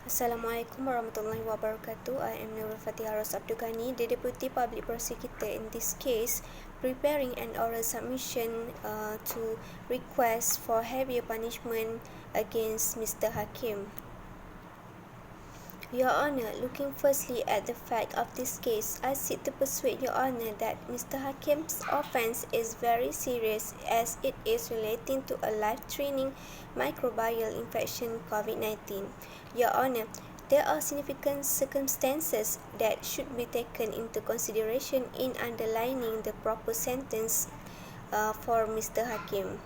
Assalamualaikum warahmatullahi wabarakatuh. I am NURUL Fatiha Ghani, the Deputy Public Prosecutor in this case, preparing an oral submission to request for heavier punishment against Mr. Hakim. Your Honour, looking firstly at the fact of this case, I seek to persuade Your Honour that Mr. Hakim's offence is very serious as it is relating to a life-threatening microbial infection COVID-19. Your Honour, there are significant circumstances that should be taken into consideration in underlining the proper sentence for Mr. Hakim.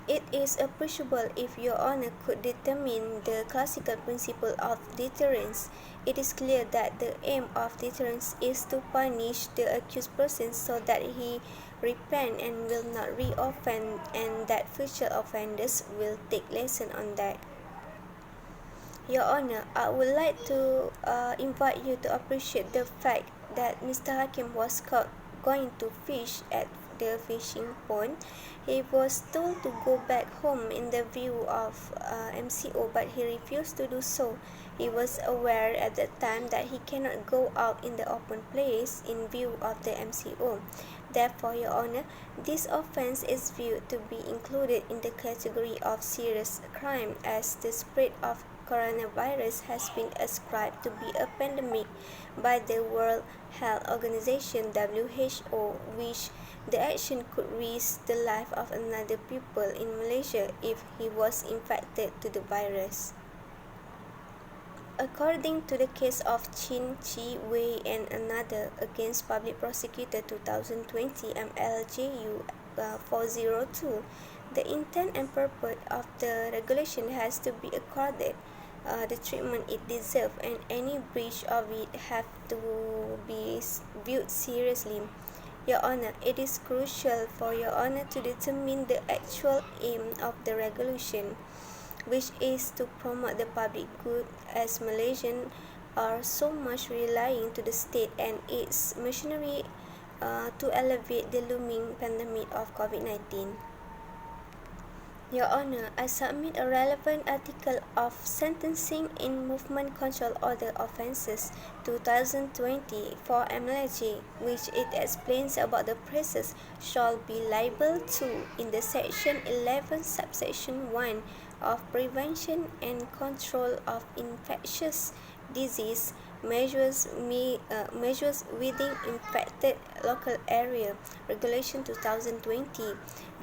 It is appreciable if Your Honour could determine the classical principle of deterrence. It is clear that the aim of deterrence is to punish the accused person so that he repent and will not re-offend, and that future offenders will take lesson on that. Your Honour, I would like to invite you to appreciate the fact that Mr. Hakim was caught going to fish at the fishing pond. He was told to go back home in the view of MCO, but he refused to do so. He was aware at the time that he cannot go out in the open place in view of the MCO. Therefore, Your Honour, this offence is viewed to be included in the category of serious crime, as the spread of coronavirus has been ascribed to be a pandemic by the World Health Organization (WHO), which the action could risk the life of another pupil in Malaysia if he was infected to the virus. According to the case of Chin Chi Wei and another against Public Prosecutor 2020 MLJU 402, the intent and purpose of the regulation has to be accorded the treatment it deserves, and any breach of it have to be viewed seriously. Your Honour, it is crucial for Your Honour to determine the actual aim of the regulation, which is to promote the public good, as Malaysians are so much relying to the state and its machinery to alleviate the looming pandemic of COVID-19. Your Honour, I submit a relevant article of sentencing in Movement Control Order Offences 2020 for MLJ, which it explains about the process shall be liable to in the Section 11 Subsection 1 of Prevention and Control of Infectious Disease measures within infected local area, Regulation 2020.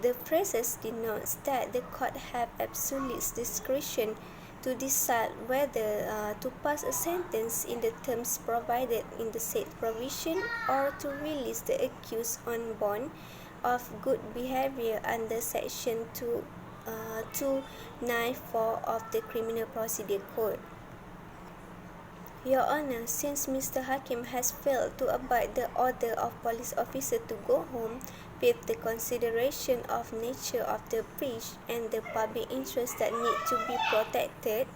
The phrases denotes that the court have absolute discretion to decide whether to pass a sentence in the terms provided in the said provision or to release the accused on bond of good behaviour under Section 294 of the Criminal Procedure Code. Your Honour, since Mr. Hakim has failed to abide the order of police officer to go home, with the consideration of nature of the breach and the public interest that need to be protected,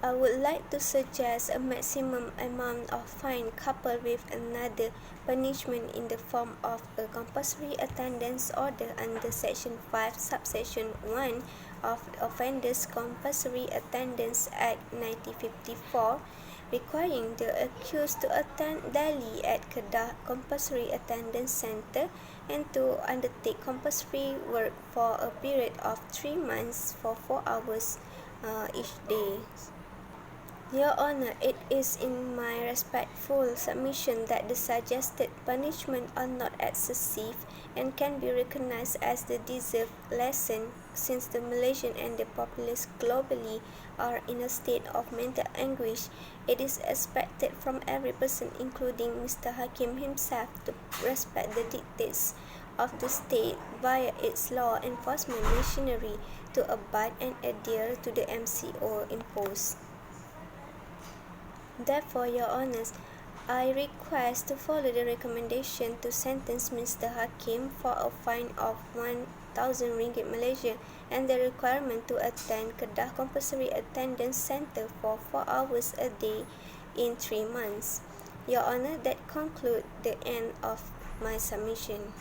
I would like to suggest a maximum amount of fine coupled with another punishment in the form of a compulsory attendance order under Section 5 Subsection 1 of the Offenders Compulsory Attendance Act 1954, requiring the accused to attend daily at Kedah Compulsory Attendance Centre and to undertake compulsory work for a period of 3 months for 4 hours each day. Your Honour, it is in my respectful submission that the suggested punishment are not excessive and can be recognized as the deserved lesson, since the Malaysian and the populace globally are in a state of mental anguish. It is expected from every person, including Mr. Hakim himself, to respect the dictates of the state via its law enforcement machinery, to abide and adhere to the MCO imposed. Therefore, Your Honours, I request to follow the recommendation to sentence Mr. Hakim for a fine of 1,000 ringgit Malaysia and the requirement to attend Kedah Compulsory Attendance Centre for 4 hours a day in 3 months. Your Honour, that concludes the end of my submission.